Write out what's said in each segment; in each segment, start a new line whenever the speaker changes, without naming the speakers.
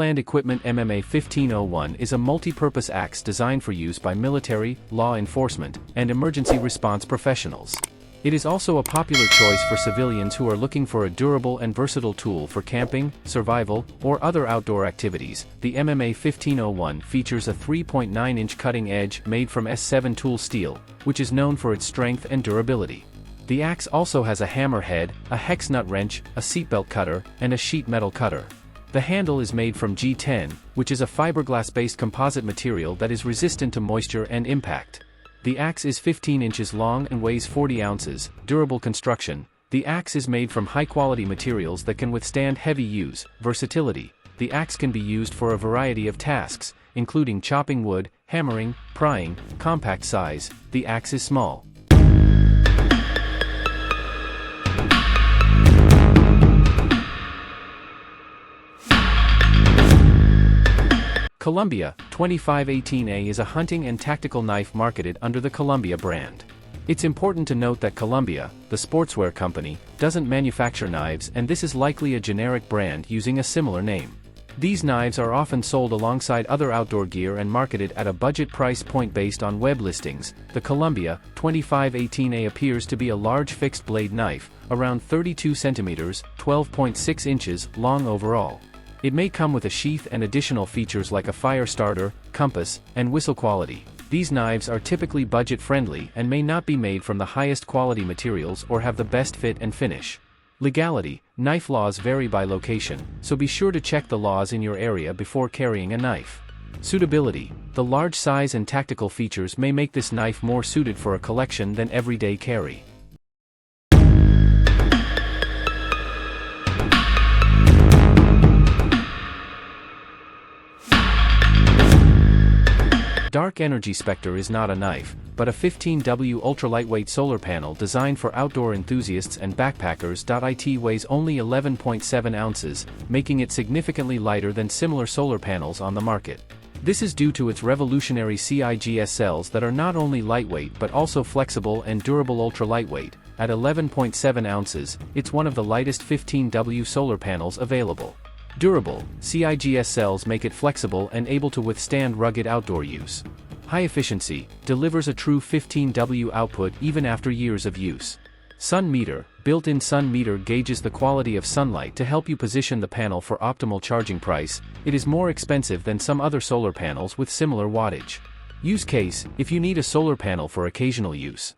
Outland Equipment MMA 1501 is a multi-purpose axe designed for use by military, law enforcement, and emergency response professionals. It is also a popular choice for civilians who are looking for a durable and versatile tool for camping, survival, or other outdoor activities. The MMA 1501 features a 3.9-inch cutting edge made from S7 tool steel, which is known for its strength and durability. The axe also has a hammer head, a hex nut wrench, a seatbelt cutter, and a sheet metal cutter. The handle is made from G10, which is a fiberglass-based composite material that is resistant to moisture and impact. The axe is 15 inches long and weighs 40 ounces. Durable construction. The axe is made from high-quality materials that can withstand heavy use. Versatility. The axe can be used for a variety of tasks, including chopping wood, hammering, prying. Compact size. The axe is small. Columbia 2518A is a hunting and tactical knife marketed under the Columbia brand. It's important to note that Columbia, the sportswear company, doesn't manufacture knives, and this is likely a generic brand using a similar name. These knives are often sold alongside other outdoor gear and marketed at a budget price point based on web listings. The Columbia 2518A appears to be a large fixed blade knife, around 32 centimeters, 12.6 inches long overall. It may come with a sheath and additional features like a fire starter, compass, and whistle quality. These knives are typically budget-friendly and may not be made from the highest quality materials or have the best fit and finish. Legality. Knife laws vary by location, so be sure to check the laws in your area before carrying a knife. Suitability. The large size and tactical features may make this knife more suited for a collection than everyday carry. Dark Energy Spectre is not a knife, but a 15W ultra-lightweight solar panel designed for outdoor enthusiasts and backpackers. It weighs only 11.7 ounces, making it significantly lighter than similar solar panels on the market. This is due to its revolutionary CIGS cells that are not only lightweight but also flexible and durable. Ultra-lightweight. At 11.7 ounces, it's one of the lightest 15W solar panels available. Durable. CIGS cells make it flexible and able to withstand rugged outdoor use. High efficiency. Delivers a true 15W output even after years of use. Sun meter. Built-in sun meter gauges the quality of sunlight to help you position the panel for optimal charging. Price. It is more expensive than some other solar panels with similar wattage. Use case. If you need a solar panel for occasional use.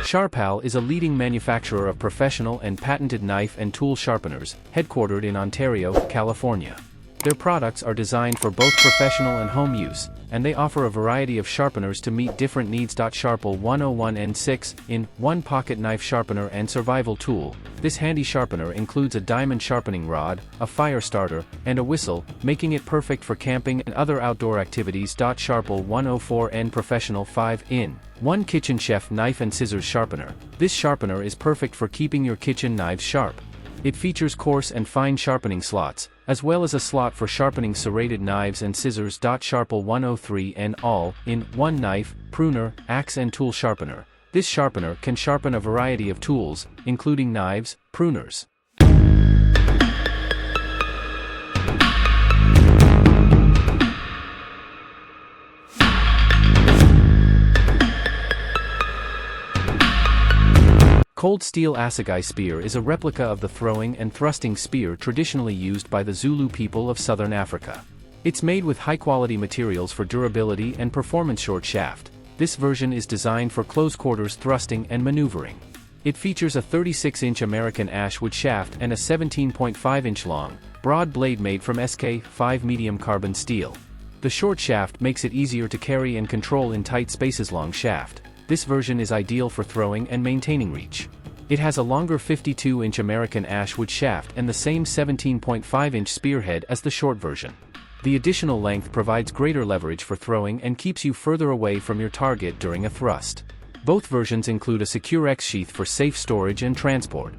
Sharpal is a leading manufacturer of professional and patented knife and tool sharpeners, headquartered in Ontario, California. Their products are designed for both professional and home use, and they offer a variety of sharpeners to meet different needs. Sharpal 101N6 in 1 pocket knife sharpener and survival tool. This handy sharpener includes a diamond sharpening rod, a fire starter, and a whistle, making it perfect for camping and other outdoor activities. Sharpal 104N Professional 5 in 1 kitchen chef knife and scissors sharpener. This sharpener is perfect for keeping your kitchen knives sharp. It features coarse and fine sharpening slots, as well as a slot for sharpening serrated knives and scissors. Sharpal 103N all-in-one knife, pruner, axe and tool sharpener. This sharpener can sharpen a variety of tools, including knives, pruners. Cold steel Assegai spear is a replica of the throwing and thrusting spear traditionally used by the Zulu people of southern Africa. It's made with high-quality materials for durability and performance. Short shaft. This version is designed for close-quarters thrusting and maneuvering. It features a 36-inch American ashwood shaft and a 17.5-inch long, broad blade made from SK5 medium carbon steel. The short shaft makes it easier to carry and control in tight spaces. Long shaft. This version is ideal for throwing and maintaining reach. It has a longer 52-inch American ashwood shaft and the same 17.5-inch spearhead as the short version. The additional length provides greater leverage for throwing and keeps you further away from your target during a thrust. Both versions include a secure X sheath for safe storage and transport.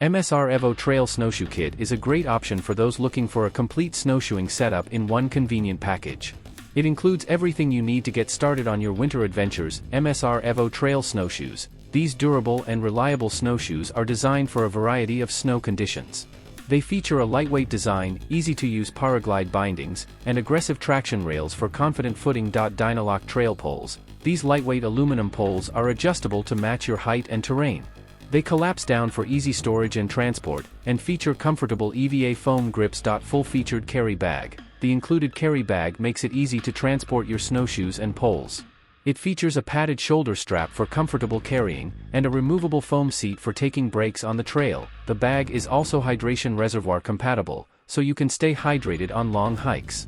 MSR Evo Trail Snowshoe Kit is a great option for those looking for a complete snowshoeing setup in one convenient package. It includes everything you need to get started on your winter adventures. MSR Evo Trail Snowshoes. These durable and reliable snowshoes are designed for a variety of snow conditions. They feature a lightweight design, easy-to-use paraglide bindings, and aggressive traction rails for confident footing. Dynalock trail poles. These lightweight aluminum poles are adjustable to match your height and terrain. They collapse down for easy storage and transport, and feature comfortable EVA foam grips. Full-featured carry bag. The included carry bag makes it easy to transport your snowshoes and poles. It features a padded shoulder strap for comfortable carrying, and a removable foam seat for taking breaks on the trail. The bag is also hydration reservoir compatible, so you can stay hydrated on long hikes.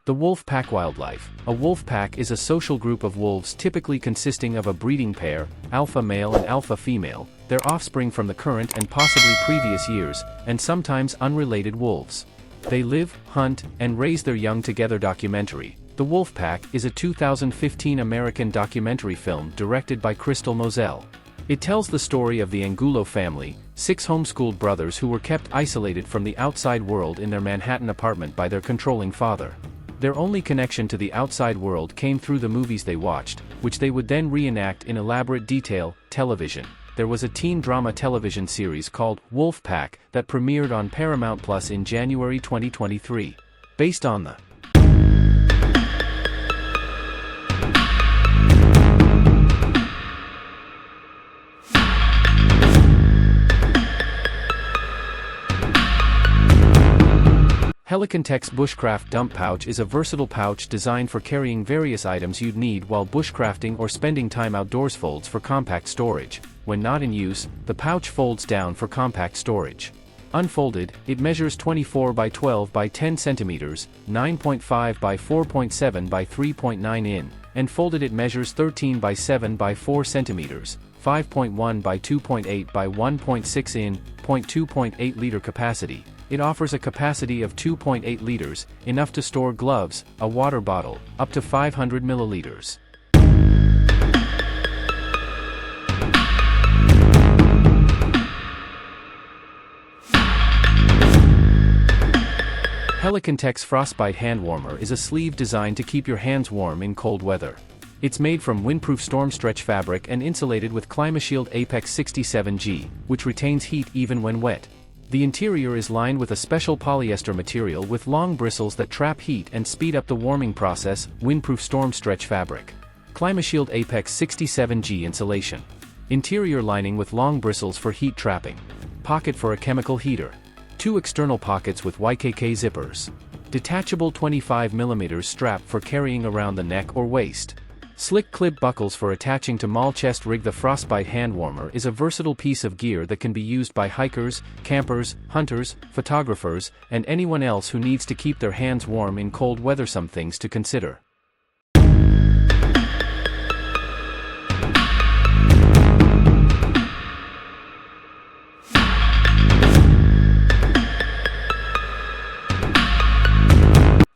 The wolf pack wildlife. A wolf pack is a social group of wolves typically consisting of a breeding pair, alpha male and alpha female, their offspring from the current and possibly previous years, and sometimes unrelated wolves. They live, hunt, and raise their young together. Documentary. The Wolf Pack is a 2015 American documentary film directed by Crystal Moselle. It tells the story of the Angulo family, 6 homeschooled brothers who were kept isolated from the outside world in their Manhattan apartment by their controlling father. Their only connection to the outside world came through the movies they watched, which they would then reenact in elaborate detail. Television. There was a teen drama television series called Wolf Pack that premiered on Paramount Plus in January 2023. Based on the Helikon-Tex Bushcraft Dump Pouch is a versatile pouch designed for carrying various items you'd need while bushcrafting or spending time outdoors. Folds for compact storage. When not in use, the pouch folds down for compact storage. Unfolded, it measures 24 by 12 by 10 centimeters, 9.5 by 4.7 by 3.9 in, and folded it measures 13 by 7 by 4 centimeters, 5.1 by 2.8 by 1.6 in, 2.8 liter capacity. It offers a capacity of 2.8 liters, enough to store gloves, a water bottle, up to 500 milliliters. Helikon-Tex FrostBite Hand Warmer is a sleeve designed to keep your hands warm in cold weather. It's made from windproof storm stretch fabric and insulated with ClimaShield Apex 67G, which retains heat even when wet. The interior is lined with a special polyester material with long bristles that trap heat and speed up the warming process. Windproof storm stretch fabric. ClimaShield Apex 67G insulation. Interior lining with long bristles for heat trapping. Pocket for a chemical heater. 2 external pockets with YKK zippers. Detachable 25mm strap for carrying around the neck or waist. Slick clip buckles for attaching to mall chest rig. The FrostBite Hand Warmer is a versatile piece of gear that can be used by hikers, campers, hunters, photographers, and anyone else who needs to keep their hands warm in cold weather. Some things to consider.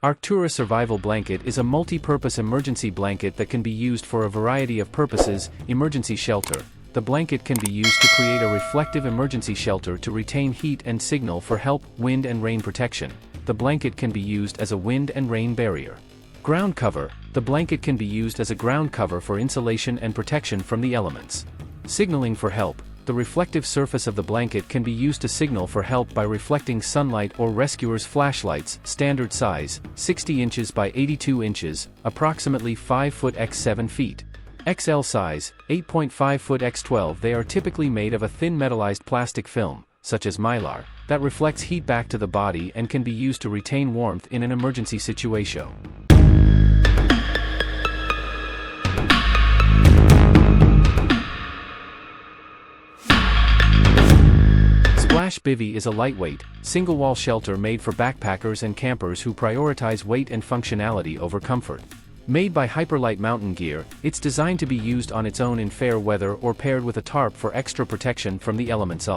Arcturus Survival Blanket is a multi-purpose emergency blanket that can be used for a variety of purposes. Emergency shelter. The blanket can be used to create a reflective emergency shelter to retain heat and signal for help. Wind and rain protection. The blanket can be used as a wind and rain barrier. Ground cover. The blanket can be used as a ground cover for insulation and protection from the elements. Signaling for help. The reflective surface of the blanket can be used to signal for help by reflecting sunlight or rescuers' flashlights. Standard size, 60 inches by 82 inches, approximately 5 foot x 7 feet. XL size, 8.5 foot x 12. They are typically made of a thin metallized plastic film, such as mylar, that reflects heat back to the body and can be used to retain warmth in an emergency situation. Bivy is a lightweight, single-wall shelter made for backpackers and campers who prioritize weight and functionality over comfort. Made by Hyperlight Mountain Gear, it's designed to be used on its own in fair weather or paired with a tarp for extra protection from the elements.